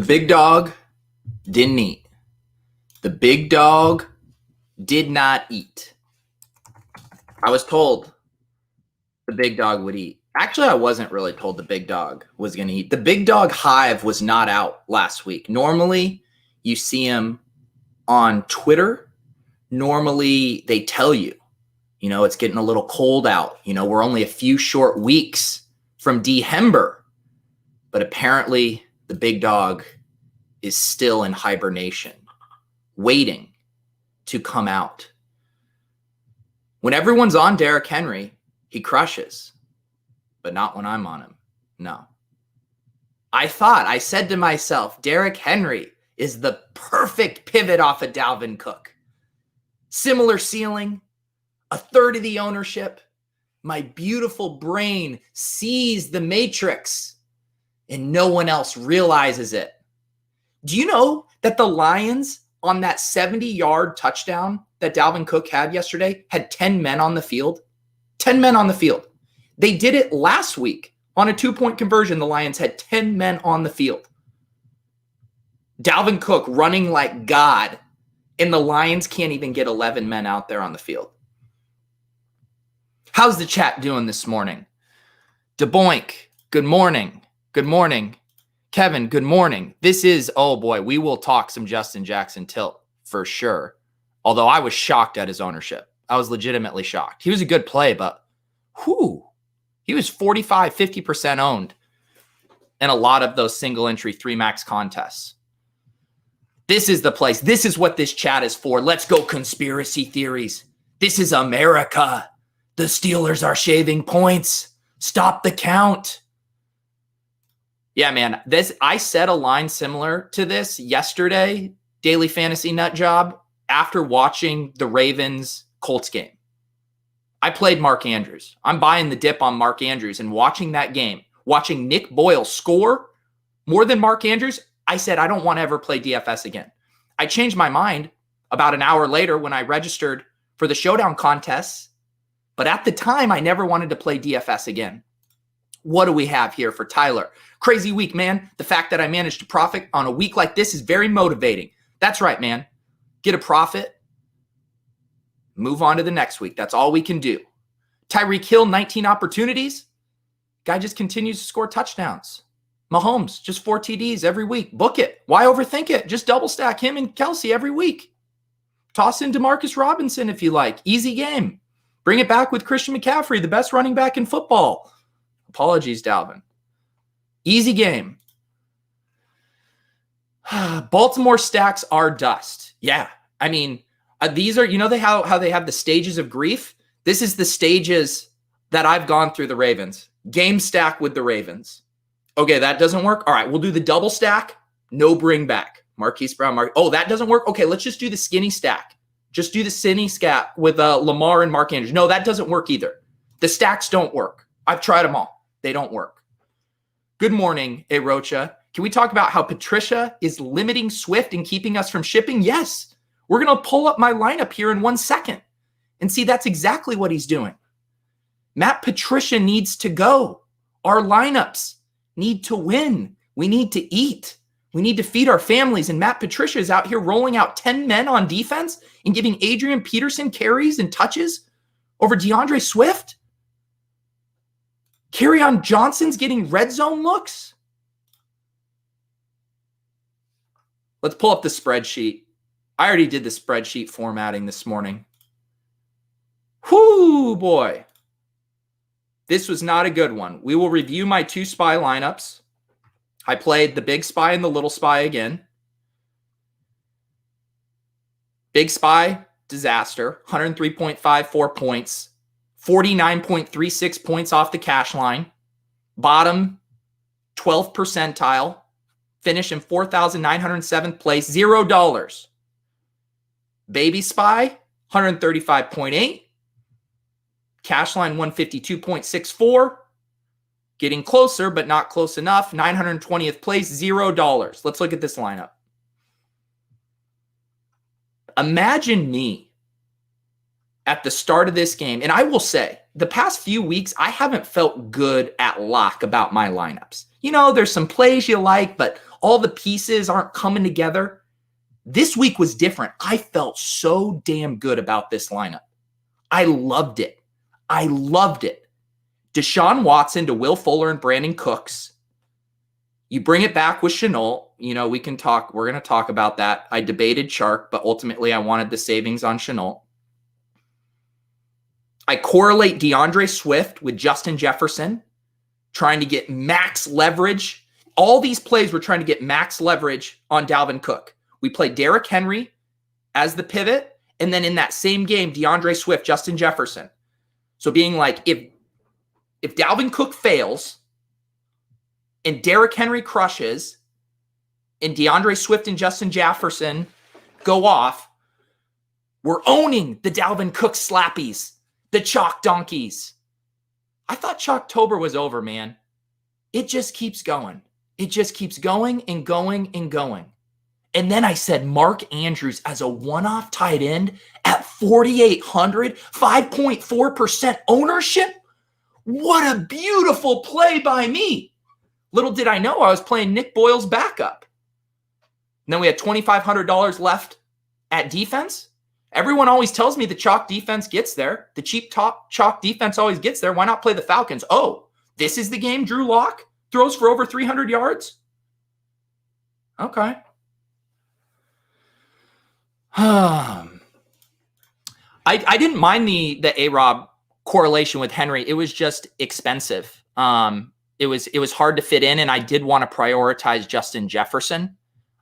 big dog didn't eat. The big dog did not eat. I was told the big dog would eat. Actually, I wasn't really told the big dog was going to eat. The big dog hive was not out last week. Normally, you see him on Twitter. Normally, they tell you, it's getting a little cold out. We're only a few short weeks from December. But apparently, the big dog is still in hibernation, waiting to come out. When everyone's on Derrick Henry, he crushes, but not when I'm on him. No. I said to myself, Derrick Henry is the perfect pivot off of Dalvin Cook. Similar ceiling, a third of the ownership. My beautiful brain sees the matrix and no one else realizes it. Do you know that the Lions on that 70-yard touchdown that Dalvin Cook had yesterday had 10 men on the field? 10 men on the field. They did it last week on a 2-point conversion. The Lions had 10 men on the field. Dalvin Cook running like God, and the Lions can't even get 11 men out there on the field. How's the chat doing this morning? DeBoink, good morning. Good morning. Kevin, good morning. This is, oh boy, we will talk some Justin Jackson tilt for sure. Although I was shocked at his ownership. I was legitimately shocked. He was a good play, but he was 45, 50% owned in a lot of those single entry 3 max contests. This is the place. This is what this chat is for. Let's go conspiracy theories. This is America. The Steelers are shaving points. Stop the count. Yeah, man, I said a line similar to this yesterday, Daily Fantasy Nut Job, after watching the Ravens-Colts game. I played Mark Andrews. I'm buying the dip on Mark Andrews, and watching that game, watching Nick Boyle score more than Mark Andrews, I said I don't want to ever play DFS again. I changed my mind about an hour later when I registered for the Showdown contests, but at the time, I never wanted to play DFS again. What do we have here for Tyler? Crazy week, man. The fact that I managed to profit on a week like this is very motivating. That's right, man. Get a profit. Move on to the next week. That's all we can do. Tyreek Hill, 19 opportunities. Guy just continues to score touchdowns. Mahomes, just 4 TDs every week. Book it. Why overthink it? Just double stack him and Kelsey every week. Toss in Demarcus Robinson if you like. Easy game. Bring it back with Christian McCaffrey, the best running back in football. Apologies, Dalvin. Easy game. Baltimore stacks are dust. Yeah. I mean, these are, how they have the stages of grief? This is the stages that I've gone through the Ravens. Game stack with the Ravens. Okay, that doesn't work. All right, we'll do the double stack. No bring back. Marquise Brown. Oh, that doesn't work. Okay, let's just do the skinny stack. Just do the skinny stack with Lamar and Mark Andrews. No, that doesn't work either. The stacks don't work. I've tried them all. They don't work. Good morning, Erocha. Can we talk about how Patricia is limiting Swift and keeping us from shipping? Yes. We're going to pull up my lineup here in 1 second. And see, that's exactly what he's doing. Matt Patricia needs to go. Our lineups need to win. We need to eat. We need to feed our families. And Matt Patricia is out here rolling out 10 men on defense and giving Adrian Peterson carries and touches over DeAndre Swift. Kerryon Johnson's getting red zone looks. Let's pull up the spreadsheet. I already did the spreadsheet formatting this morning. Whoo, boy. This was not a good one. We will review my 2 spy lineups. I played the big spy and the little spy again. Big spy, disaster. 103.54 points. 49.36 points off the cash line. Bottom 12th percentile. Finish in 4,907th place. $0. Baby spy, 135.8. Cash line 152.64. Getting closer, but not close enough. 920th place, $0. Let's look at this lineup. Imagine me at the start of this game, and I will say, the past few weeks, I haven't felt good at lock about my lineups. You know, there's some plays you like, but all the pieces aren't coming together. This week was different. I felt so damn good about this lineup. I loved it. I loved it. Deshaun Watson to Will Fuller and Brandon Cooks. You bring it back with Shenault. You know, we're going to talk about that. I debated Chark, but ultimately I wanted the savings on Shenault. I correlate DeAndre Swift with Justin Jefferson, trying to get max leverage. All these plays were trying to get max leverage on Dalvin Cook. We played Derrick Henry as the pivot, and then in that same game, DeAndre Swift, Justin Jefferson. So being like, if Dalvin Cook fails and Derrick Henry crushes and DeAndre Swift and Justin Jefferson go off, we're owning the Dalvin Cook slappies, the chalk donkeys. I thought Chalktober was over, man. It just keeps going. It just keeps going and going and going. And then I said Mark Andrews as a one-off tight end at 4,800, 5.4% ownership. What a beautiful play by me. Little did I know I was playing Nick Boyle's backup. And then we had $2,500 left at defense. Everyone always tells me the chalk defense gets there. The cheap top chalk defense always gets there. Why not play the Falcons? Oh, this is the game Drew Lock throws for over 300 yards? Okay. I didn't mind the A-Rob correlation with Henry. It was just expensive. It was hard to fit in, and I did want to prioritize Justin Jefferson.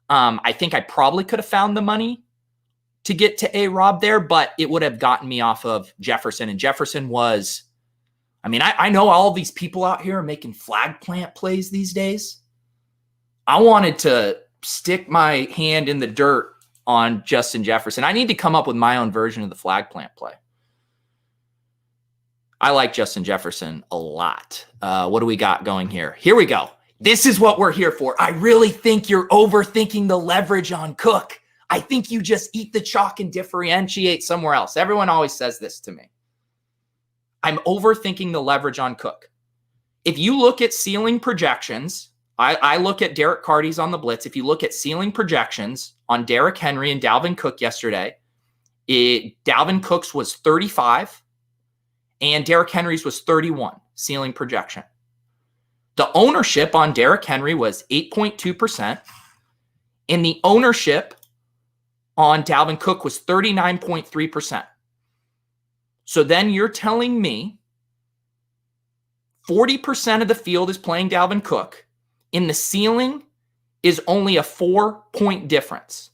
I think I probably could have found the money to get to A-Rob there, but it would have gotten me off of Jefferson. And Jefferson was, I know all these people out here are making flag plant plays these days. I wanted to stick my hand in the dirt on Justin Jefferson. I need to come up with my own version of the flag plant play. I like Justin Jefferson a lot. What do we got going here? Here we go. This is what we're here for. I really think you're overthinking the leverage on Cook. I think you just eat the chalk and differentiate somewhere else. Everyone always says this to me. I'm overthinking the leverage on Cook. If you look at ceiling projections, I look at Derek Carty's on the blitz. If you look at ceiling projections on Derrick Henry and Dalvin Cook yesterday, Dalvin Cook's was 35 and Derrick Henry's was 31 ceiling projection. The ownership on Derrick Henry was 8.2%, and the ownership on Dalvin Cook was 39.3%. So then you're telling me 40% of the field is playing Dalvin Cook, and the ceiling is only a 4-point difference.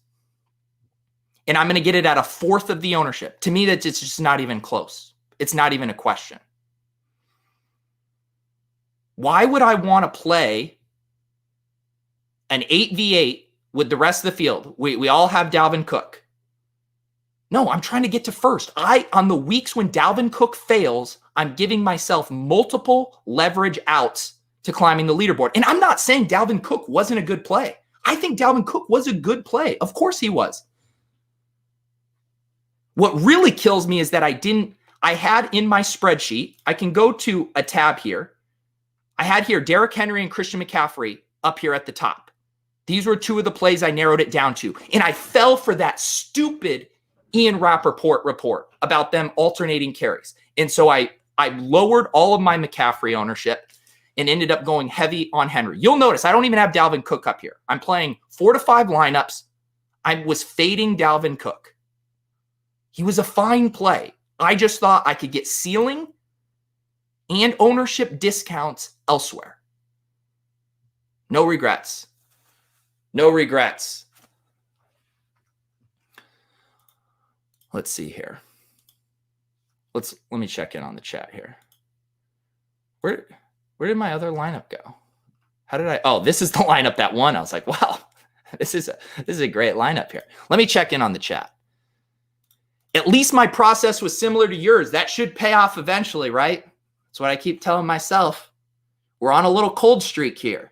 And I'm going to get it at a fourth of the ownership. To me, it's just not even close. It's not even a question. Why would I want to play an 8v8 with the rest of the field? We all have Dalvin Cook. No, I'm trying to get to first. On the weeks when Dalvin Cook fails, I'm giving myself multiple leverage outs to climbing the leaderboard. And I'm not saying Dalvin Cook wasn't a good play. I think Dalvin Cook was a good play. Of course he was. What really kills me is that I had in my spreadsheet, I can go to a tab here. I had here Derrick Henry and Christian McCaffrey up here at the top. These were two of the plays I narrowed it down to. And I fell for that stupid Ian Rappaport report about them alternating carries. And so I lowered all of my McCaffrey ownership and ended up going heavy on Henry. You'll notice I don't even have Dalvin Cook up here. I'm playing 4 to 5 lineups. I was fading Dalvin Cook. He was a fine play. I just thought I could get ceiling and ownership discounts elsewhere. No regrets. No regrets. Let's see here. Let me check in on the chat here. Where did my other lineup go? This is the lineup that won. I was like, wow, this is a great lineup here. Let me check in on the chat. At least my process was similar to yours. That should pay off eventually, right? That's what I keep telling myself. We're on a little cold streak here.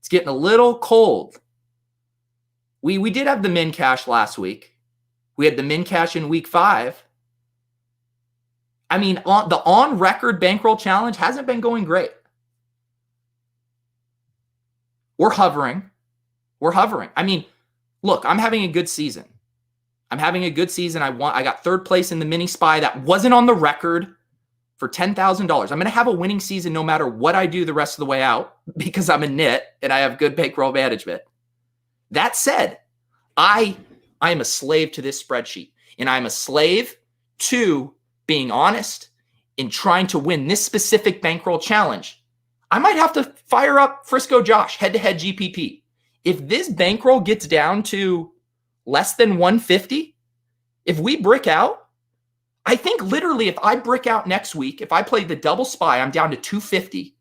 It's getting a little cold. We did have the min cash last week. We had the min cash in week 5. I mean, the on-record bankroll challenge hasn't been going great. We're hovering. I mean, look, I'm having a good season. I got third place in the mini spy that wasn't on the record for $10,000. I'm going to have a winning season no matter what I do the rest of the way out because I'm a nit and I have good bankroll management. That said, I am a slave to this spreadsheet, and I'm a slave to being honest in trying to win this specific bankroll challenge. I might have to fire up Frisco Josh head-to-head GPP. If this bankroll gets down to less than 150, if we brick out, I think literally if I brick out next week, if I play the double spy, I'm down to 250.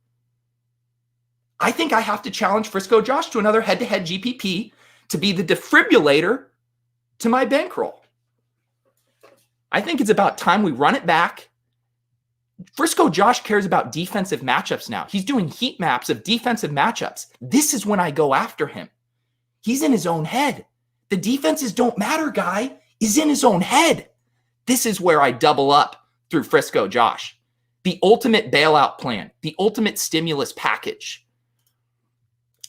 I think I have to challenge Frisco Josh to another head-to-head GPP to be the defibrillator to my bankroll. I think it's about time we run it back. Frisco Josh cares about defensive matchups now. He's doing heat maps of defensive matchups. This is when I go after him. He's in his own head. The defenses don't matter, guy. He's in his own head. This is where I double up through Frisco Josh. The ultimate bailout plan, the ultimate stimulus package.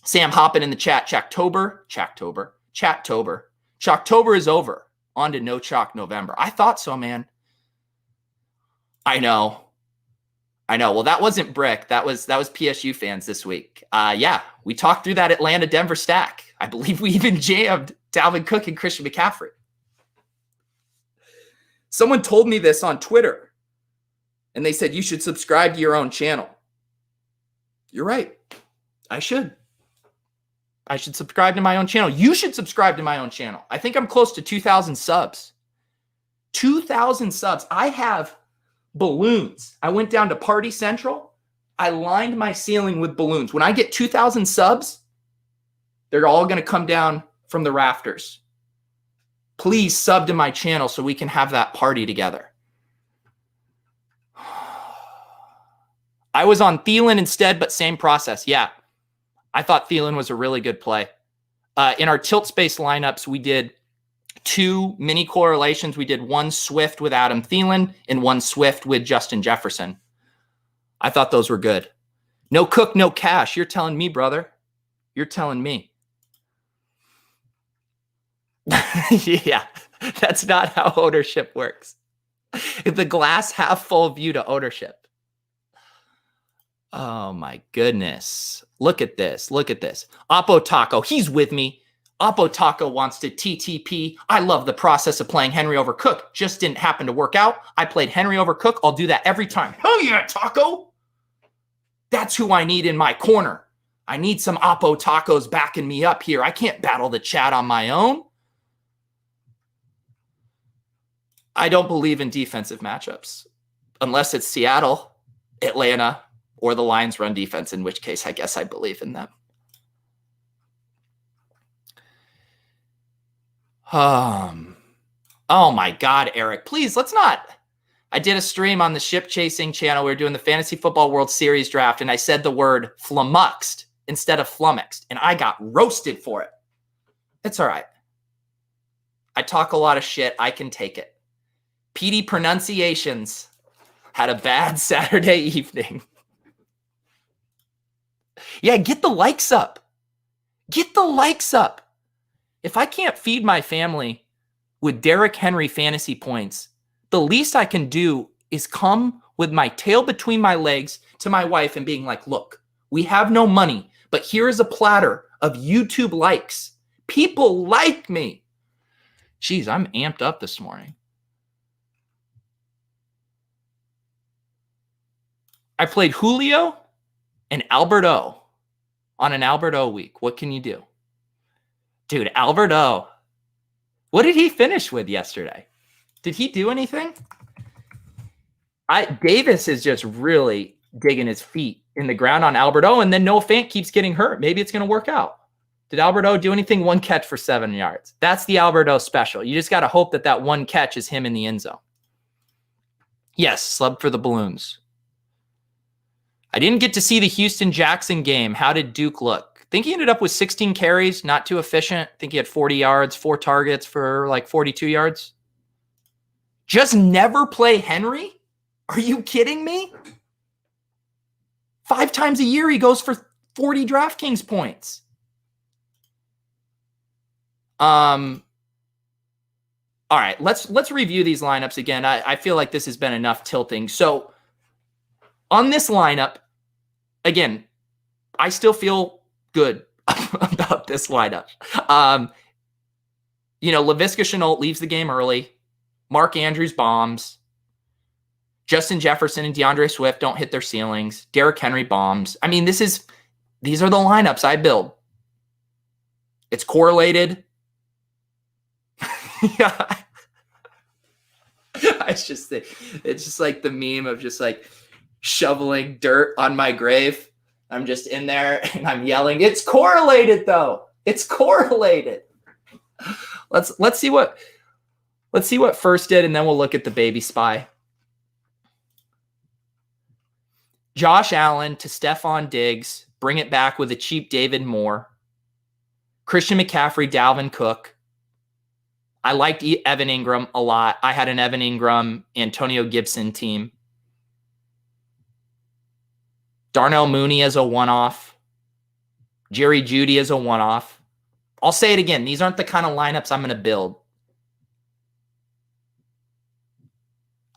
Sam hopping in the chat. Chattober is over. On to no chalk November. I thought so, man. I know. Well, that wasn't Brick. That was PSU fans this week. Yeah, we talked through that Atlanta-Denver stack. I believe we even jammed Dalvin Cook and Christian McCaffrey. Someone told me this on Twitter, and they said you should subscribe to your own channel. You're right. I should subscribe to my own channel. You should subscribe to my own channel. I think I'm close to 2,000 subs. 2,000 subs. I have balloons. I went down to Party Central. I lined my ceiling with balloons. When I get 2,000 subs, they're all going to come down from the rafters. Please sub to my channel so we can have that party together. I was on Thielen instead, but same process. Yeah. I thought Thielen was a really good play. In our tilt space lineups, we did 2 mini correlations. We did 1 Swift with Adam Thielen and 1 Swift with Justin Jefferson. I thought those were good. No Cook, no cash. You're telling me, brother. You're telling me. Yeah, that's not how ownership works. The glass half full view to ownership. Oh my goodness. Look at this. Oppo Taco, he's with me. Oppo Taco wants to TTP. I love the process of playing Henry over Cook. Just didn't happen to work out. I played Henry over Cook. I'll do that every time. Hell yeah, Taco. That's who I need in my corner. I need some Oppo Tacos backing me up here. I can't battle the chat on my own. I don't believe in defensive matchups unless it's Seattle, Atlanta, or the Lions run defense, in which case I guess I believe in them. Oh my God, Eric, please, let's not. I did a stream on the Ship Chasing channel. We were doing the Fantasy Football World Series draft, and I said the word flummoxed instead of flummoxed, and I got roasted for it. It's all right. I talk a lot of shit. I can take it. PD pronunciations had a bad Saturday evening. Yeah, get the likes up. Get the likes up. If I can't feed my family with Derrick Henry fantasy points, the least I can do is come with my tail between my legs to my wife and being like, look, we have no money, but here is a platter of YouTube likes. People like me. Jeez, I'm amped up this morning. I played Julio and Albert O on an Albert O week. What can you do? Dude, Albert O. What did he finish with yesterday? Did he do anything? Davis is just really digging his feet in the ground on Albert O, and then Noah Fant keeps getting hurt. Maybe it's going to work out. Did Albert O do anything? 1 catch for 7 yards. That's the Albert O special. You just got to hope that 1 catch is him in the end zone. Yes, slub for the balloons. I didn't get to see the Houston-Jackson game. How did Duke look? I think he ended up with 16 carries, not too efficient. I think he had 40 yards, 4 targets for like 42 yards. Just never play Henry? Are you kidding me? 5 times a year he goes for 40 DraftKings points. All right, let's review these lineups again. I feel like this has been enough tilting. So on this lineup, again, I still feel good about this lineup. Laviska Shenault leaves the game early. Mark Andrews bombs. Justin Jefferson and DeAndre Swift don't hit their ceilings. Derrick Henry bombs. I mean, these are the lineups I build. It's correlated. Yeah. It's just like the meme of just like shoveling dirt on my grave. I'm just in there and I'm yelling, it's correlated though. It's correlated. Let's see what first did, and then we'll look at the baby spy. Josh Allen to Stephon Diggs, bring it back with a cheap David Moore. Christian McCaffrey, Dalvin Cook. I liked Evan Ingram a lot. I had an Evan Ingram, Antonio Gibson team. Darnell Mooney as a one-off. Jerry Jeudy as a one-off. I'll say it again. These aren't the kind of lineups I'm going to build.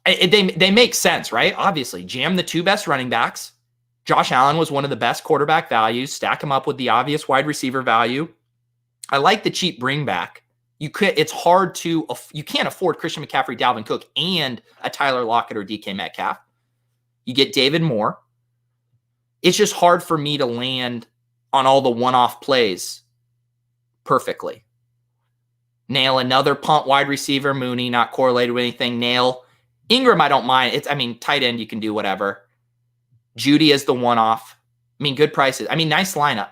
They make sense, right? Obviously, jam the 2 best running backs. Josh Allen was one of the best quarterback values. Stack him up with the obvious wide receiver value. I like the cheap bring back. It's hard to, you can't afford Christian McCaffrey, Dalvin Cook, and a Tyler Lockett or DK Metcalf. You get David Moore. It's just hard for me to land on all the one-off plays perfectly. Nail another punt wide receiver, Mooney, not correlated with anything. Nail Ingram, I don't mind. Tight end, you can do whatever. Jeudy is the one-off. Good prices. Nice lineup.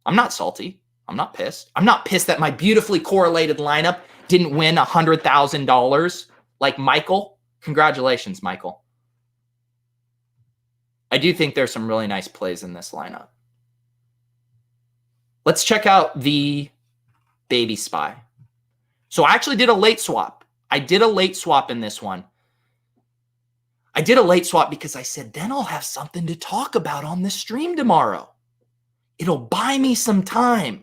I'm not salty. I'm not pissed. I'm not pissed that my beautifully correlated lineup didn't win $100,000 like Michael. Congratulations, Michael. I do think there's some really nice plays in this lineup. Let's check out the baby spy. So I actually did a late swap. I did a late swap in this one. I did a late swap because I said, then I'll have something to talk about on the stream tomorrow. It'll buy me some time.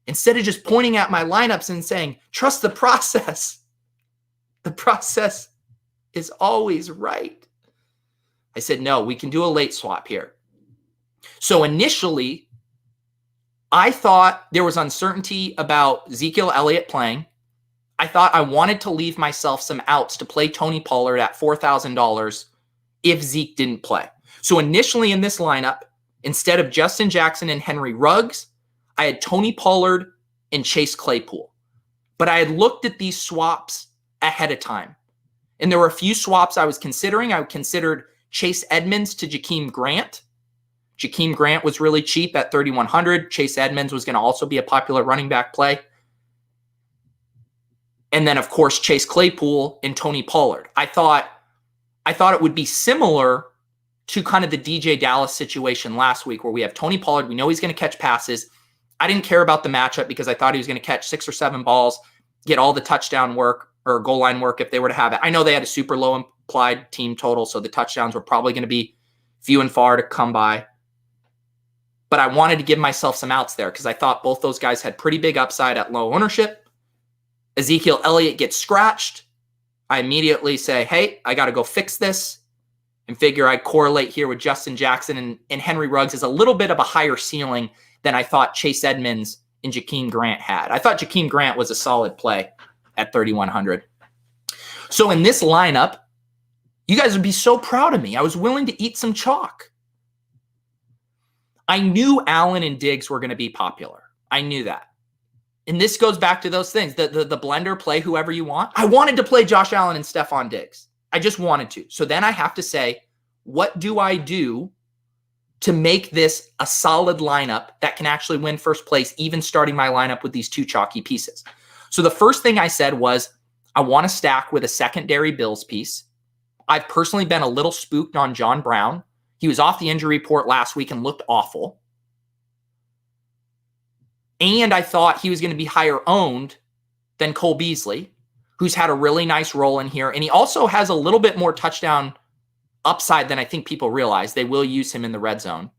Instead of just pointing at my lineups and saying, trust the process. The process is always right. I said, no, we can do a late swap here. So initially, I thought there was uncertainty about Ezekiel Elliott playing. I thought I wanted to leave myself some outs to play Tony Pollard at $4,000 if Zeke didn't play. So initially in this lineup, instead of Justin Jackson and Henry Ruggs, I had Tony Pollard and Chase Claypool. But I had looked at these swaps ahead of time. And there were a few swaps I was considering. I considered Chase Edmonds to Jakeem Grant. Jakeem Grant was really cheap at $3,100. Chase Edmonds was going to also be a popular running back play. And then, of course, Chase Claypool and Tony Pollard. I thought it would be similar to kind of the DJ Dallas situation last week where we have Tony Pollard. We know he's going to catch passes. I didn't care about the matchup because I thought he was going to catch 6 or 7 balls, get all the touchdown work or goal line work if they were to have it. I know they had a super low implied team total, so the touchdowns were probably going to be few and far to come by. But I wanted to give myself some outs there because I thought both those guys had pretty big upside at low ownership. Ezekiel Elliott gets scratched. I immediately say, hey, I got to go fix this and figure I'd correlate here with Justin Jackson and Henry Ruggs is a little bit of a higher ceiling than I thought Chase Edmonds and Jakeem Grant had. I thought Jakeem Grant was a solid play at $3,100. So in this lineup, you guys would be so proud of me. I was willing to eat some chalk. I knew Allen and Diggs were going to be popular. I knew that. And this goes back to those things. The blender, play whoever you want. I wanted to play Josh Allen and Stephon Diggs. I just wanted to. So then I have to say, what do I do to make this a solid lineup that can actually win first place, even starting my lineup with these 2 chalky pieces? So the first thing I said was, I want to stack with a secondary Bills piece. I've personally been a little spooked on John Brown. He was off the injury report last week and looked awful. And I thought he was going to be higher owned than Cole Beasley. who's had a really nice role in here. And he also has a little bit more touchdown upside than I think people realize. They will use him in the red zone.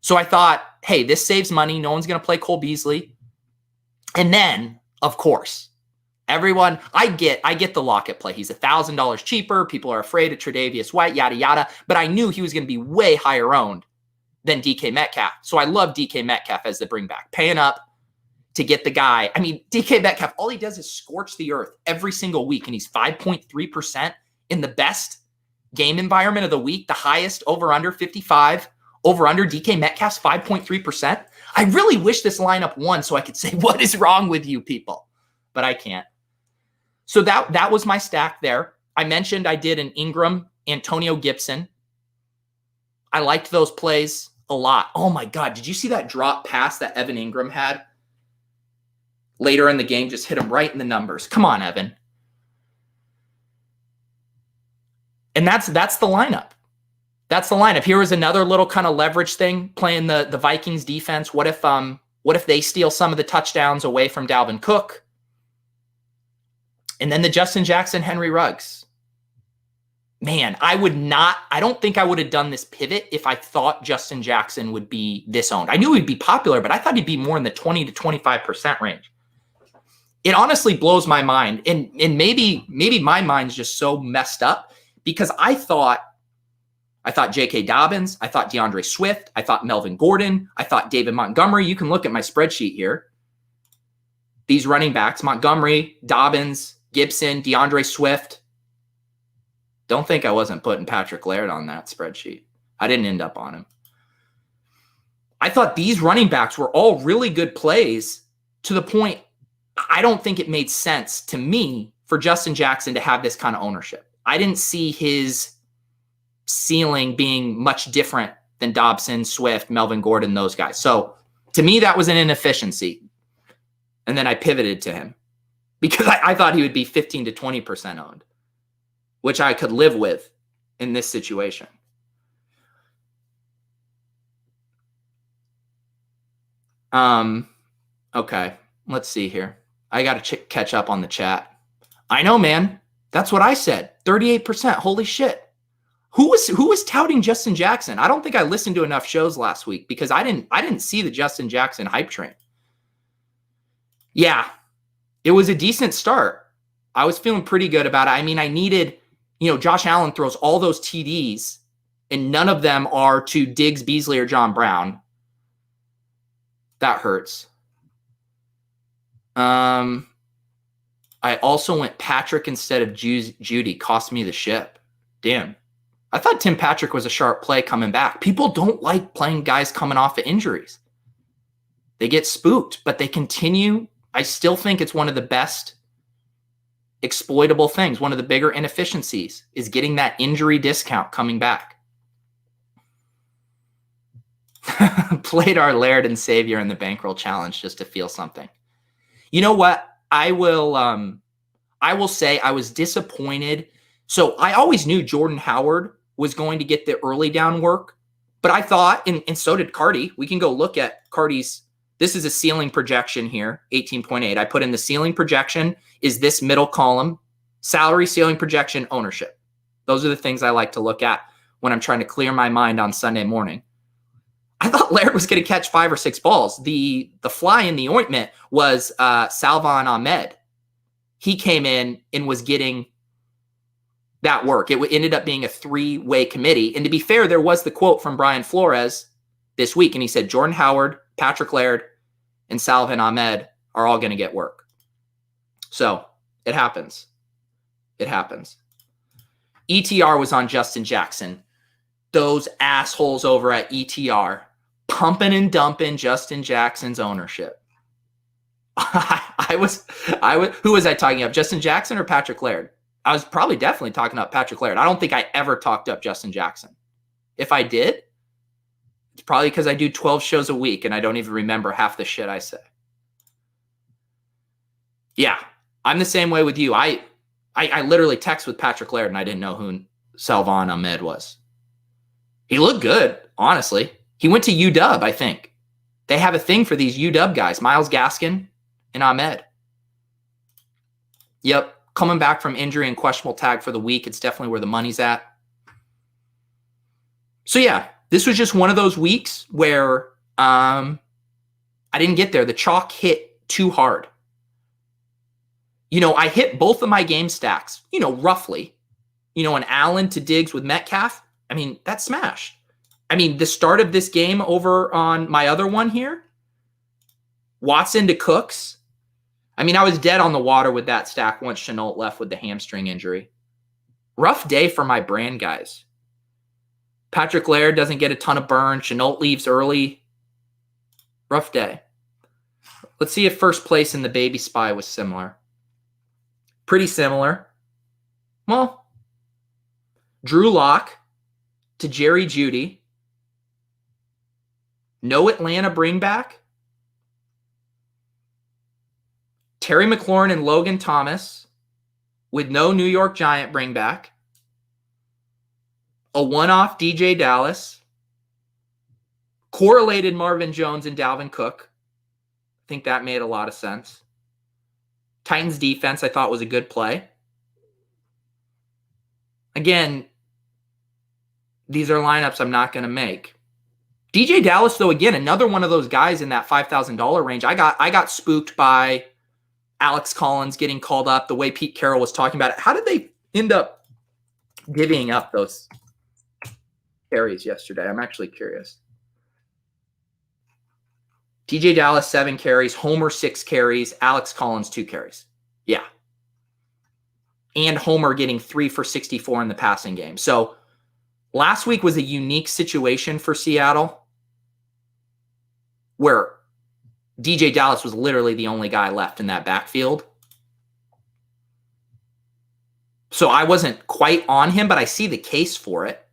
So I thought, hey, this saves money. No one's going to play Cole Beasley. And then, of course, everyone, I get the Lockett play. He's $1,000 cheaper. People are afraid of Tre'Davious White, yada, yada. But I knew he was going to be way higher owned than DK Metcalf. So I love DK Metcalf as the bring back. Paying up to get the guy. I mean, DK Metcalf, all he does is scorch the earth every single week. And he's 5.3% in the best game environment of the week. The highest over under 55. Over under DK Metcalf's 5.3%. I really wish this lineup won so I could say, what is wrong with you people? But I can't. So that was my stack there. I mentioned I did an Ingram, Antonio Gibson. I liked those plays a lot. Oh my God. Did you see that drop pass that Evan Ingram had later in the game? Just hit him right in the numbers. Come on, Evan. And that's the lineup. That's the lineup. Here was another little kind of leverage thing playing the Vikings defense. What if they steal some of the touchdowns away from Dalvin Cook? And then the Justin Jackson, Henry Ruggs. Man, I don't think I would have done this pivot if I thought Justin Jackson would be this owned. I knew he'd be popular, but I thought he'd be more in the 20 to 25% range. It honestly blows my mind. And maybe my mind's just so messed up because I thought J.K. Dobbins, I thought DeAndre Swift, I thought Melvin Gordon, I thought David Montgomery. You can look at my spreadsheet here. These running backs, Montgomery, Dobbins, Gibson, DeAndre Swift. Don't think I wasn't putting Patrick Laird on that spreadsheet. I didn't end up on him. I thought these running backs were all really good plays to the point I don't think it made sense to me for Justin Jackson to have this kind of ownership. I didn't see his ceiling being much different than Dobson, Swift, Melvin Gordon, those guys. So to me, that was an inefficiency. And then I pivoted to him because I thought he would be 15 to 20% owned, which I could live with in this situation. Okay, let's see here. I got to catch up on the chat. I know, man. That's what I said. 38%. Holy shit. Who was touting Justin Jackson? I don't think I listened to enough shows last week because I didn't see the Justin Jackson hype train. Yeah, it was a decent start. I was feeling pretty good about it. I mean, I needed, Josh Allen throws all those TDs and none of them are to Diggs, Beasley, or John Brown. That hurts. I also went Patrick instead of Judy. Cost me the ship. Damn. I thought Tim Patrick was a sharp play coming back. People don't like playing guys coming off of injuries. They get spooked, but they continue. I still think it's one of the best exploitable things. One of the bigger inefficiencies is getting that injury discount coming back. Played our Laird and Savior in the bankroll challenge just to feel something. You know what? I will say I was disappointed. So I always knew Jordan Howard was going to get the early down work, but I thought, and so did Cardi. We can go look at Cardi's. This is a ceiling projection here, 18.8. I put in the ceiling projection is this middle column, salary, ceiling projection, ownership. Those are the things I like to look at when I'm trying to clear my mind on Sunday morning. I thought Laird was going to catch 5 or 6 balls. The fly in the ointment was Salvon Ahmed. He came in and was getting that work. It ended up being a 3-way committee. And to be fair, there was the quote from Brian Flores this week, and he said Jordan Howard, Patrick Laird, and Salvon Ahmed are all going to get work. So it happens. It happens. ETR was on Justin Jackson. Those assholes over at ETR pumping and dumping Justin Jackson's ownership. Who was I talking about? Justin Jackson or Patrick Laird? I was probably definitely talking about Patrick Laird. I don't think I ever talked up Justin Jackson. If I did, it's probably because I do 12 shows a week and I don't even remember half the shit I say. Yeah, I'm the same way with you. I literally text with Patrick Laird and I didn't know who Salvon Ahmed was. He looked good, honestly. He went to UW, I think. They have a thing for these UW guys, Myles Gaskin and Ahmed. Yep, coming back from injury and questionable tag for the week. It's definitely where the money's at. So yeah, this was just one of those weeks where I didn't get there. The chalk hit too hard. I hit both of my game stacks, roughly. An Allen to Diggs with Metcalf. I mean, that smashed. I mean, the start of this game over on my other one here, Watson to Cooks. I mean, I was dead on the water with that stack once Shenault left with the hamstring injury. Rough day for my brand guys. Patrick Laird doesn't get a ton of burn. Shenault leaves early. Rough day. Let's see if first place in the Baby Spy was similar. Pretty similar. Well, Drew Lock to Jerry Jeudy. No Atlanta bring back. Terry McLaurin and Logan Thomas with no New York Giant bring back. A one-off DJ Dallas. Correlated Marvin Jones and Dalvin Cook. I think that made a lot of sense. Titans defense I thought was a good play. Again, these are lineups I'm not going to make. DJ Dallas, though, again, another one of those guys in that $5,000 range. I got spooked by Alex Collins getting called up, the way Pete Carroll was talking about it. How did they end up divvying up those carries yesterday? I'm actually curious. DJ Dallas, 7 carries. Homer, 6 carries. Alex Collins, 2 carries. Yeah. And Homer getting 3 for 64 in the passing game. So last week was a unique situation for Seattle where DJ Dallas was literally the only guy left in that backfield. So I wasn't quite on him, but I see the case for it.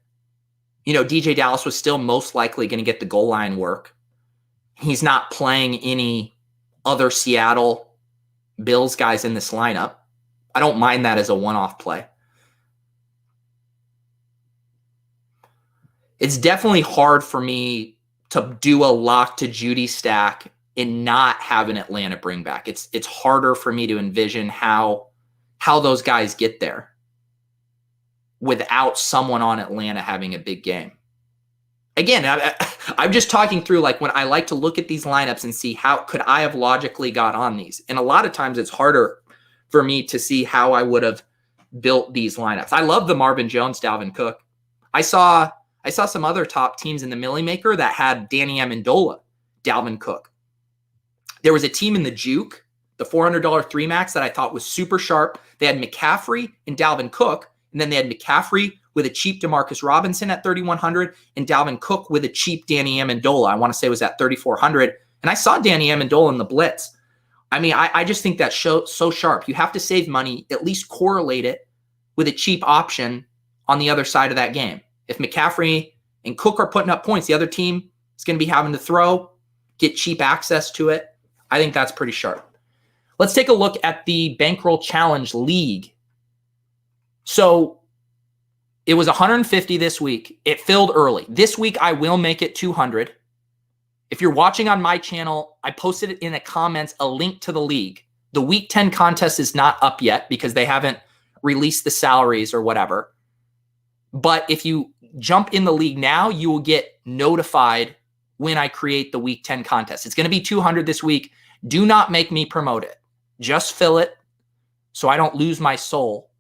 DJ Dallas was still most likely going to get the goal line work. He's not playing any other Seattle Bills guys in this lineup. I don't mind that as a one-off play. It's definitely hard for me to do a lock to Jeudy stack and not have an Atlanta bring back. It's harder for me to envision how those guys get there without someone on Atlanta having a big game. Again, I'm just talking through like when I like to look at these lineups and see how could I have logically got on these. And a lot of times it's harder for me to see how I would have built these lineups. I love the Marvin Jones, Dalvin Cook. I saw some other top teams in the Millie Maker that had Danny Amendola, Dalvin Cook. There was a team in the Juke, the $400 3 max that I thought was super sharp. They had McCaffrey and Dalvin Cook, and then they had McCaffrey with a cheap Demarcus Robinson at $3,100 and Dalvin Cook with a cheap Danny Amendola. I want to say it was at $3,400. And I saw Danny Amendola in the blitz. I mean, I just think that's so sharp. You have to save money, at least correlate it with a cheap option on the other side of that game. If McCaffrey and Cook are putting up points, the other team is going to be having to throw, get cheap access to it. I think that's pretty sharp. Let's take a look at the Bankroll Challenge League. So it was 150 this week. It filled early. This week, I will make it 200. If you're watching on my channel, I posted it in the comments, a link to the league. The Week 10 contest is not up yet because they haven't released the salaries or whatever. But if you jump in the league now, you will get notified when I create the Week 10 contest. It's going to be 200 this week. Do not make me promote it. Just fill it so I don't lose my soul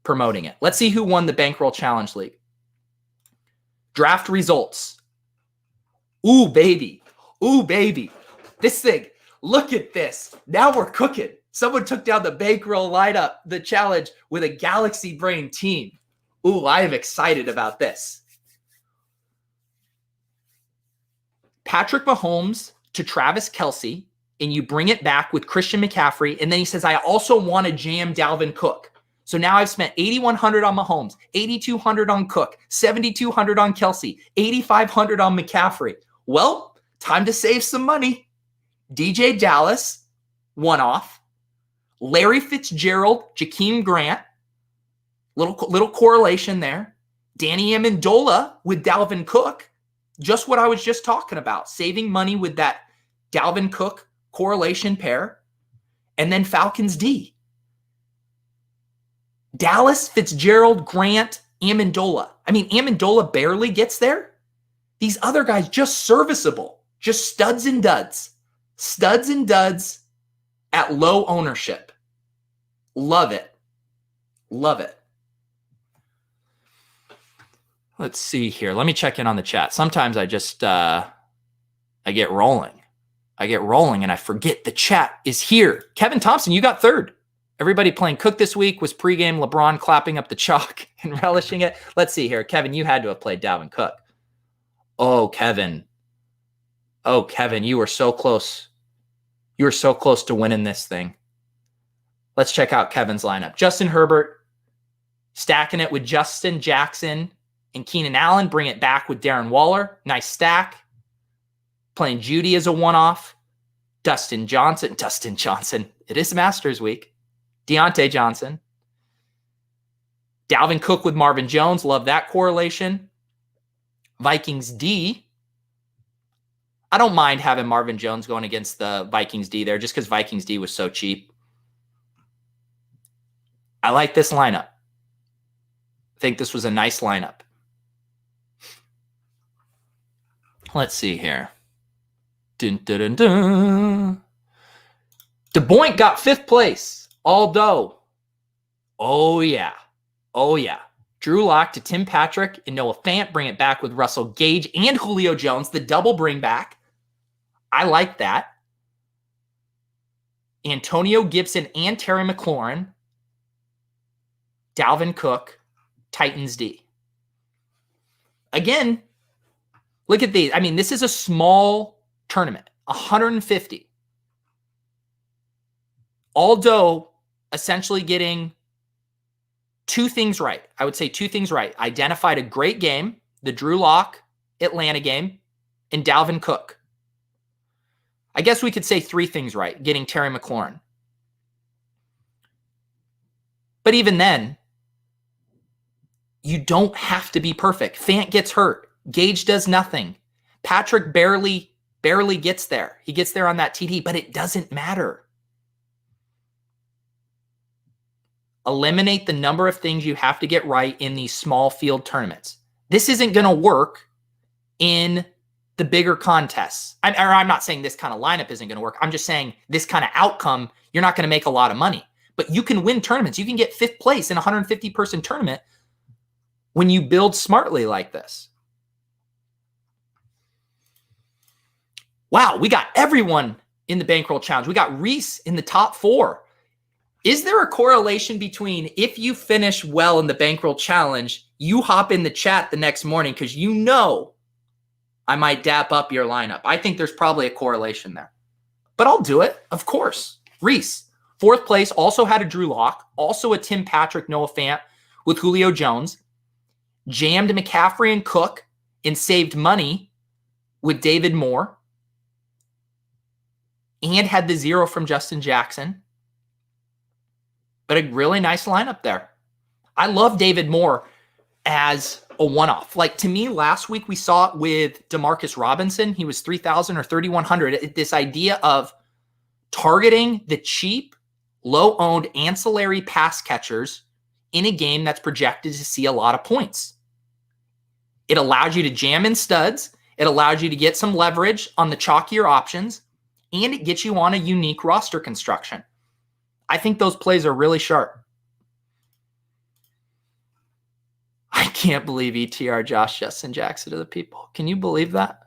promoting it. Let's see who won the Bankroll Challenge League. Draft results. Ooh, baby. Ooh, baby. This thing. Look at this. Now we're cooking. Someone took down the Bankroll lineup, the challenge, with a Galaxy Brain team. Ooh, I am excited about this. Patrick Mahomes to Travis Kelce, and you bring it back with Christian McCaffrey, and then he says, I also want to jam Dalvin Cook. So now I've spent $8,100 on Mahomes, $8,200 on Cook, $7,200 on Kelce, $8,500 on McCaffrey. Well, time to save some money. DJ Dallas, one-off. Larry Fitzgerald, Jakeem Grant, little correlation there. Danny Amendola with Dalvin Cook, just what I was just talking about, saving money with that Dalvin Cook correlation pair. And then Falcons D. Dallas, Fitzgerald, Grant, Amendola. I mean, Amendola barely gets there. These other guys just serviceable, just studs and duds. Studs and duds at low ownership. Love it. Love it. Let's see here. Let me check in on the chat. Sometimes I just, I get rolling. And I forget the chat is here. Kevin Thompson, you got third. Everybody playing Cook this week. Was pregame LeBron clapping up the chalk and relishing it? Let's see here. Kevin, you had to have played Dalvin Cook. Oh, Kevin, you were so close. You were so close to winning this thing. Let's check out Kevin's lineup. Justin Herbert, stacking it with Justin Jackson and Keenan Allen. Bring it back with Darren Waller. Nice stack. Playing Judy as a one-off. Dustin Johnson. It is Masters week. Deontay Johnson. Dalvin Cook with Marvin Jones. Love that correlation. Vikings D. I don't mind having Marvin Jones going against the Vikings D there just because Vikings D was so cheap. I like this lineup. I think this was a nice lineup. Let's see here. Dun, dun, dun, dun. DeBoink got 5th place. Aldo. Oh, yeah. Drew Lock to Tim Patrick and Noah Fant. Bring it back with Russell Gage and Julio Jones. The double bring back. I like that. Antonio Gibson and Terry McLaurin. Dalvin Cook. Titans D. Again, look at these. I mean, this is a small tournament. 150. Aldo essentially getting 2 things right. I would say 2 things right. Identified a great game, the Drew Lock Atlanta game, and Dalvin Cook. I guess we could say 3 things right, getting Terry McLaurin. But even then, you don't have to be perfect. Fant gets hurt. Gage does nothing. Patrick barely gets there. He gets there on that TD, but it doesn't matter. Eliminate the number of things you have to get right in these small field tournaments. This isn't going to work in the bigger contests. I'm not saying this kind of lineup isn't going to work. I'm just saying this kind of outcome, you're not going to make a lot of money. But you can win tournaments. You can get 5th place in a 150-person tournament when you build smartly like this. Wow, we got everyone in the Bankroll Challenge. We got Reese in the top 4. Is there a correlation between if you finish well in the Bankroll Challenge, you hop in the chat the next morning because you know I might dap up your lineup? I think there's probably a correlation there. But I'll do it, of course. Reese, 4th place, also had a Drew Lock, also a Tim Patrick, Noah Fant with Julio Jones, jammed McCaffrey and Cook, and saved money with David Moore, and had the 0 from Justin Jackson. But a really nice lineup there. I love David Moore as a one-off. Like, to me, last week we saw it with Demarcus Robinson. He was 3,000 or 3,100. This idea of targeting the cheap, low-owned ancillary pass catchers in a game that's projected to see a lot of points. It allows you to jam in studs. It allows you to get some leverage on the chalkier options, and it gets you on a unique roster construction. I think those plays are really sharp. I can't believe ETR Josh Justin Jackson to the people. Can you believe that?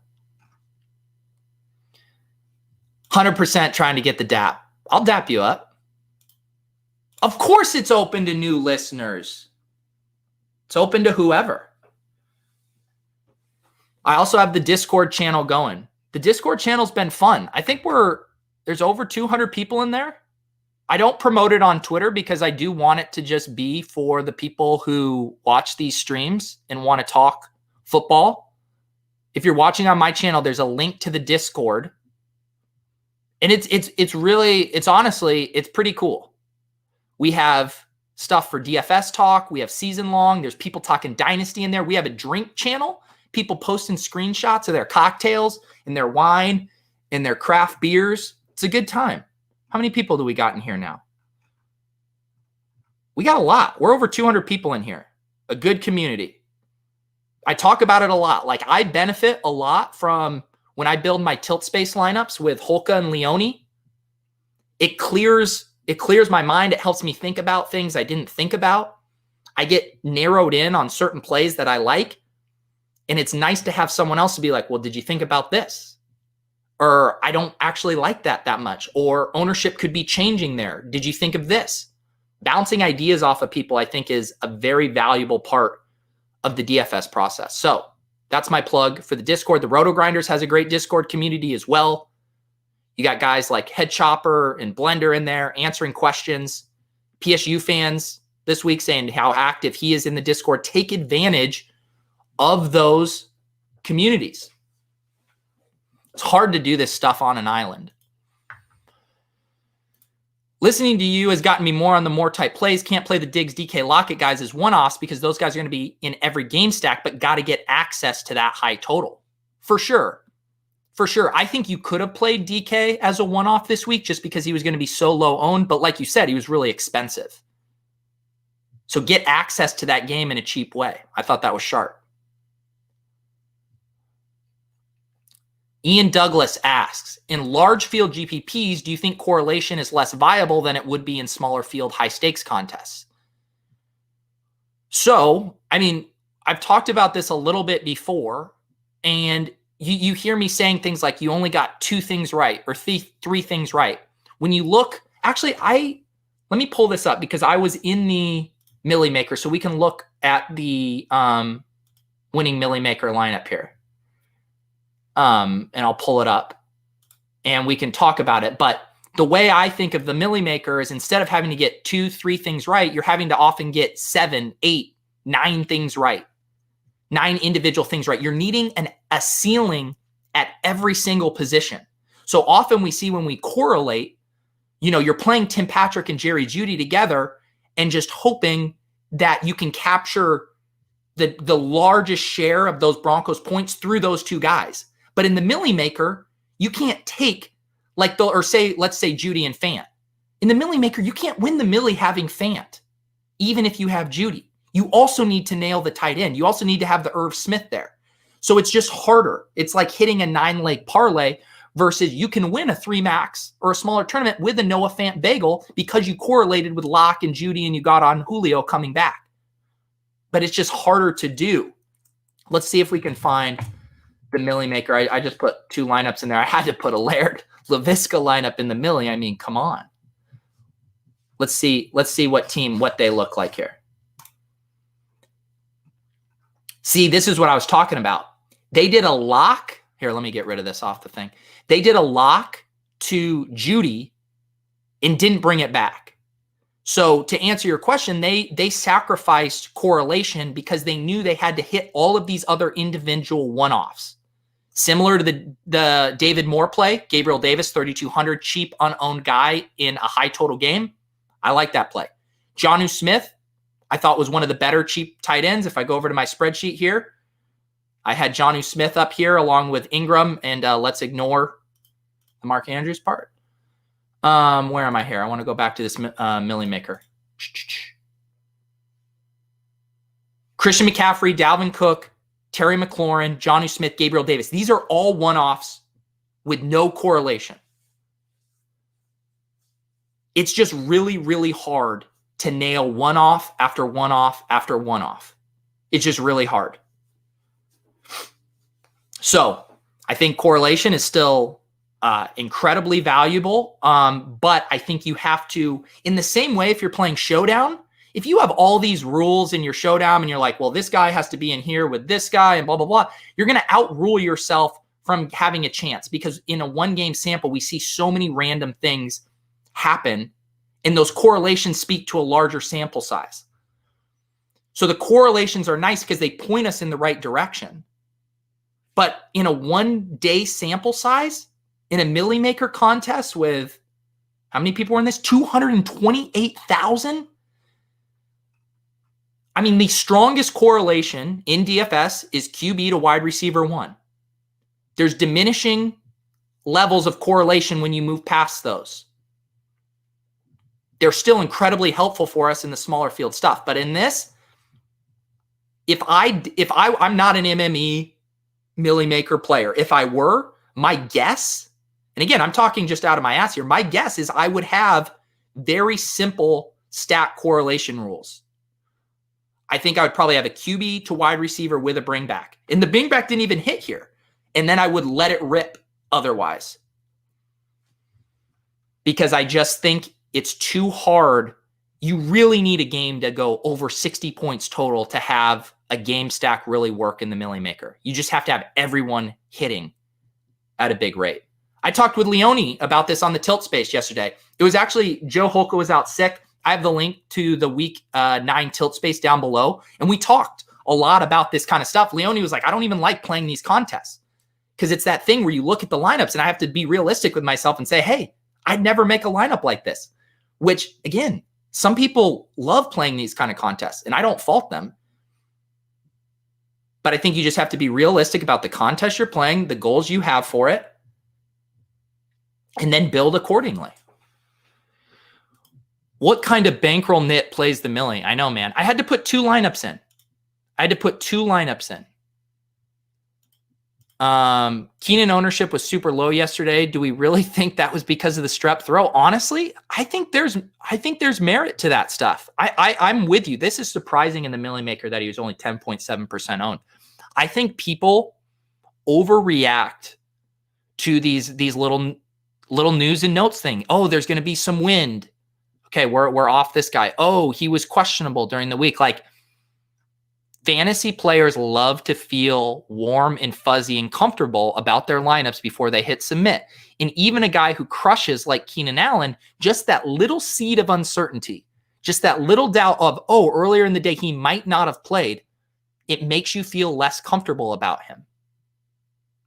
100% trying to get the DAP. I'll DAP you up. Of course it's open to new listeners. It's open to whoever. I also have the Discord channel going. The Discord channel's been fun. I think there's over 200 people in there. I don't promote it on Twitter because I do want it to just be for the people who watch these streams and want to talk football. If you're watching on my channel, there's a link to the Discord. And it's honestly, it's pretty cool. We have stuff for DFS talk. We have season long. There's people talking Dynasty in there. We have a drink channel. People posting screenshots of their cocktails and their wine and their craft beers. It's a good time. How many people do we got in here now? We got a lot. We're over 200 people in here. A good community. I talk about it a lot. Like, I benefit a lot from when I build my tilt space lineups with Holka and Leone. It clears my mind. It helps me think about things I didn't think about. I get narrowed in on certain plays that I like. And it's nice to have someone else to be like, well, did you think about this? Or I don't actually like that much. Or ownership could be changing there. Did you think of this? Bouncing ideas off of people, I think, is a very valuable part of the DFS process. So that's my plug for the Discord. The Roto Grinders has a great Discord community as well. You got guys like Head Chopper and Blender in there answering questions. PSU fans this week saying how active he is in the Discord. Take advantage of those communities. It's hard to do this stuff on an island. Listening to you has gotten me more on the more type plays. Can't play the Diggs, DK, Lockett guys as one-offs because those guys are going to be in every game stack, but got to get access to that high total. For sure. For sure. I think you could have played DK as a one-off this week just because he was going to be so low owned, but like you said, he was really expensive. So get access to that game in a cheap way. I thought that was sharp. Ian Douglas asks, in large field GPPs, do you think correlation is less viable than it would be in smaller field high stakes contests? So, I mean, I've talked about this a little bit before, and you hear me saying things like you only got 2 things right or 3 things right. When you look, actually, let me pull this up because I was in the Millie Maker, so we can look at the winning Millie Maker lineup here. And I'll pull it up and we can talk about it. But the way I think of the Millie Maker is instead of having to get 2, 3 things right, you're having to often get 7, 8, 9 things right. 9 individual things right. You're needing a ceiling at every single position. So often we see when we correlate, you're playing Tim Patrick and Jerry Jeudy together and just hoping that you can capture the largest share of those Broncos points through those 2 guys. But in the Millie Maker, you can't take let's say Jeudy and Fant. In the Millie Maker, you can't win the Millie having Fant, even if you have Jeudy. You also need to nail the tight end. You also need to have the Irv Smith there. So it's just harder. It's like hitting a 9-leg parlay versus you can win a 3-max or a smaller tournament with a Noah Fant bagel because you correlated with Locke and Jeudy and you got on Julio coming back. But it's just harder to do. Let's see if we can find the Millie Maker. I just put 2 lineups in there. I had to put a Laird LaVisca lineup in the Millie. I mean, come on. Let's see what they look like here. See, this is what I was talking about. They did a lock. Here, let me get rid of this off the thing. They did a lock to Jeudy and didn't bring it back. So to answer your question, they sacrificed correlation because they knew they had to hit all of these other individual one-offs. Similar to the David Moore play, Gabriel Davis, 3,200, cheap, unowned guy in a high total game. I like that play. Jonnu Smith, I thought was one of the better cheap tight ends. If I go over to my spreadsheet here, I had Jonnu Smith up here along with Ingram, and let's ignore the Mark Andrews part. Where am I here? I want to go back to this Millie Maker. Christian McCaffrey, Dalvin Cook, Terry McLaurin, Jonnu Smith, Gabriel Davis. These are all one-offs with no correlation. It's just really, really hard to nail one-off after one-off after one-off. It's just really hard. So I think correlation is still incredibly valuable. But I think you have to, in the same way, if you're playing Showdown, if you have all these rules in your Showdown and you're like, well, this guy has to be in here with this guy and blah, blah, blah, you're going to outrule yourself from having a chance because in a 1-game sample, we see so many random things happen and those correlations speak to a larger sample size. So the correlations are nice because they point us in the right direction. But in a 1-day sample size, in a Millie Maker contest with how many people were in this? 228,000? I mean, the strongest correlation in DFS is QB to wide receiver 1. There's diminishing levels of correlation when you move past those. they're still incredibly helpful for us in the smaller field stuff. But in this, I'm not an MME milli maker player. If I were, my guess, and again, I'm talking just out of my ass here, my guess is I would have very simple stat correlation rules. I think I would probably have a QB to wide receiver with a bring back. And the bring back didn't even hit here. And then I would let it rip otherwise. Because I just think it's too hard. You really need a game to go over 60 points total to have a game stack really work in the milli maker. You just have to have everyone hitting at a big rate. I talked with Leone about this on the Tilt Space yesterday. It was actually Joe Holka was out sick. I have the link to the week 9 Tilt Space down below. And we talked a lot about this kind of stuff. Leone was like, I don't even like playing these contests because it's that thing where you look at the lineups and I have to be realistic with myself and say, hey, I'd never make a lineup like this, which again, some people love playing these kind of contests and I don't fault them. But I think you just have to be realistic about the contest you're playing, the goals you have for it, and then build accordingly. What kind of bankroll nit plays the millie? I know, man. I had to put 2 lineups in. Keenan ownership was super low yesterday. Do we really think that was because of the strep throw? Honestly, I think there's merit to that stuff. I'm with you. This is surprising in the millie maker that he was only 10.7% owned. I think people overreact to these little news and notes thing. Oh, there's going to be some wind. Okay, we're off this guy. Oh, he was questionable during the week. Like, fantasy players love to feel warm and fuzzy and comfortable about their lineups before they hit submit. And even a guy who crushes like Keenan Allen, just that little seed of uncertainty, just that little doubt of, oh, earlier in the day he might not have played, it makes you feel less comfortable about him.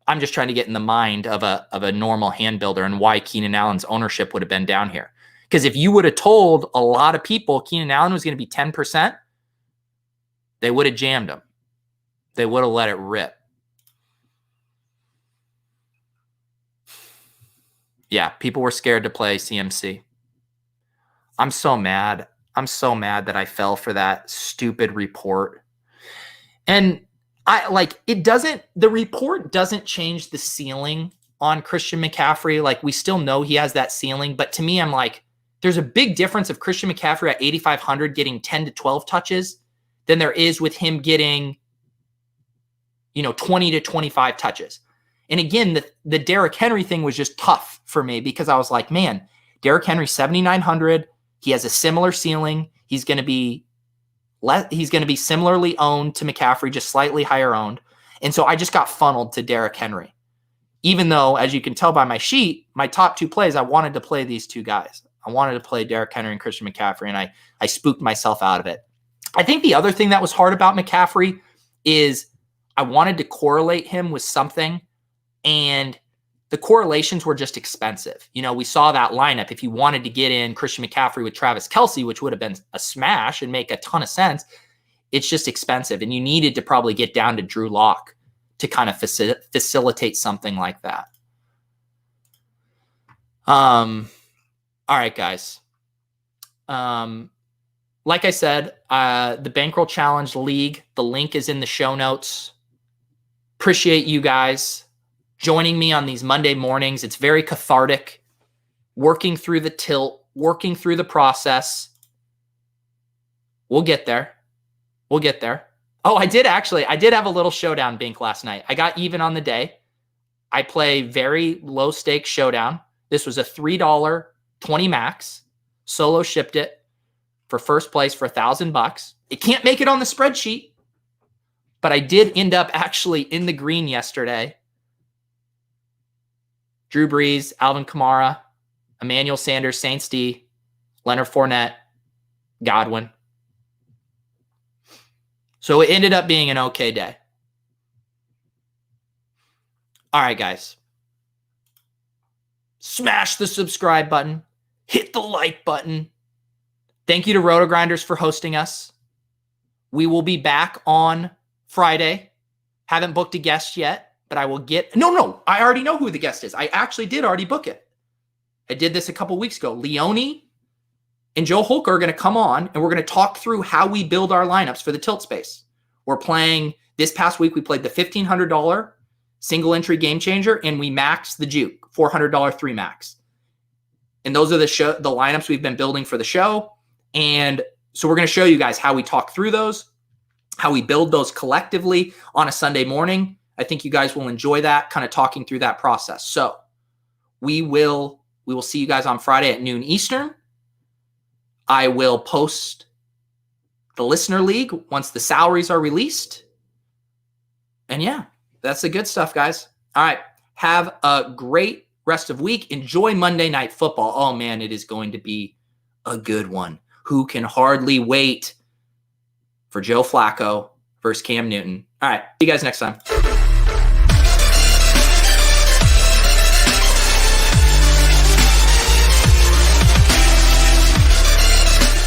I'm just trying to get in the mind of a normal hand builder and why Keenan Allen's ownership would have been down here. Because if you would have told a lot of people Keenan Allen was going to be 10%, they would have jammed him. They would have let it rip. Yeah, people were scared to play CMC. I'm so mad. I'm so mad that I fell for that stupid report. And the report doesn't change the ceiling on Christian McCaffrey. Like, we still know he has that ceiling. But to me, I'm like, there's a big difference of Christian McCaffrey at 8,500 getting 10 to 12 touches than there is with him getting, 20 to 25 touches. And again, the Derrick Henry thing was just tough for me because I was like, man, Derrick Henry 7,900. He has a similar ceiling. He's going to be similarly owned to McCaffrey, just slightly higher owned. And so I just got funneled to Derrick Henry. Even though, as you can tell by my sheet, my top 2 plays, I wanted to play these 2 guys. I wanted to play Derrick Henry and Christian McCaffrey, and I spooked myself out of it. I think the other thing that was hard about McCaffrey is I wanted to correlate him with something, and the correlations were just expensive. We saw that lineup. If you wanted to get in Christian McCaffrey with Travis Kelce, which would have been a smash and make a ton of sense, it's just expensive. And you needed to probably get down to Drew Lock to kind of facilitate something like that. All right, guys. Like I said, the Bankroll Challenge League, the link is in the show notes. Appreciate you guys joining me on these Monday mornings. It's very cathartic, working through the tilt, working through the process. We'll get there. Oh, I did have a little showdown bink last night. I got even on the day. I play very low stakes showdown. This was a $3 20 max. Solo shipped it for first place for $1,000. It can't make it on the spreadsheet, but I did end up actually in the green yesterday. Drew Brees, Alvin Kamara, Emmanuel Sanders, Saints D, Leonard Fournette, Godwin. So it ended up being an okay day. All right, guys. Smash the subscribe button. Hit the like button. Thank you to RotoGrinders for hosting us. We will be back on Friday. Haven't booked a guest yet, but I will get... No, I already know who the guest is. I actually did already book it. I did this a couple weeks ago. Leone and Joe Holker are going to come on, and we're going to talk through how we build our lineups for the tilt space. We're playing this past week. We played the $1,500 single entry game changer, and we maxed the juke, $400 3 max. And those are the lineups we've been building for the show. And so we're going to show you guys how we talk through those, how we build those collectively on a Sunday morning. I think you guys will enjoy that, kind of talking through that process. So we will see you guys on Friday at noon Eastern. I will post the listener league once the salaries are released. And yeah, that's the good stuff, guys. All right. Have a great rest of week. Enjoy Monday Night Football. Oh man, it is going to be a good one. Who can hardly wait for Joe Flacco versus Cam Newton. All right. See you guys next time.